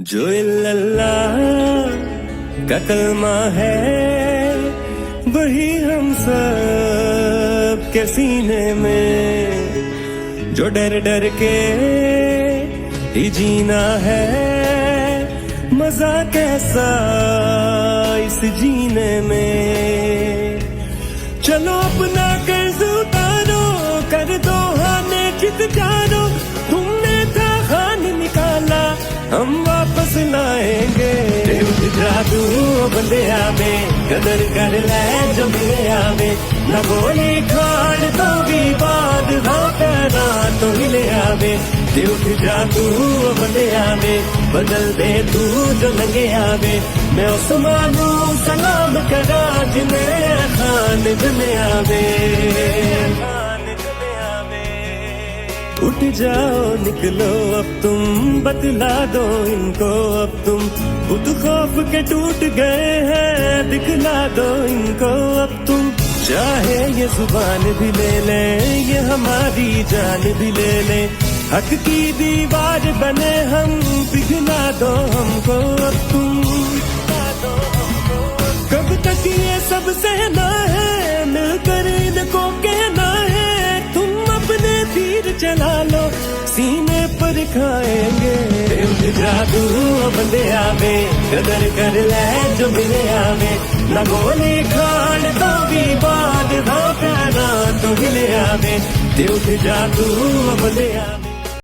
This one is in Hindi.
जो अल्लाह का कलमा है वही हम सब के सीने में, जो डर डर के ही जीना है, मजा कैसा इस जीने में। चलो अपना कर्ज उतारो, कर दो हाने चित जानो, तुमने था खान निकाला हम वापस लाएंगे। जादू बंदे आवे कदर कर ले जो मिले आवे, न गोली खाड़ तो भी बाद पैना तो हिले आवे। दिल जादू बंदे आवे बदल दे तू जो लगे आवे, मैं उस मानू सलाम करा जिन्हें खान जने आवे। उठ जाओ निकलो अब तुम, बतला दो इनको अब तुम, खुद खौफ के टूट गए हैं, दिखला दो इनको अब तुम। चाहे ये जुबान भी ले ले, ये हमारी जान भी ले ले, हक की दीवार बने हम, पिघला दो हमको अब तुम। कब तक ये सब सहना है, मिलकर इनको कहना है, तीर चला लो सीने पर खाएंगे। जादू बंदे आवे कदर कर ले जो मिले आवे, न गोली खाड़ तो भी बाद पैना तो हिले आवे। दिल जादू बंदे आवे।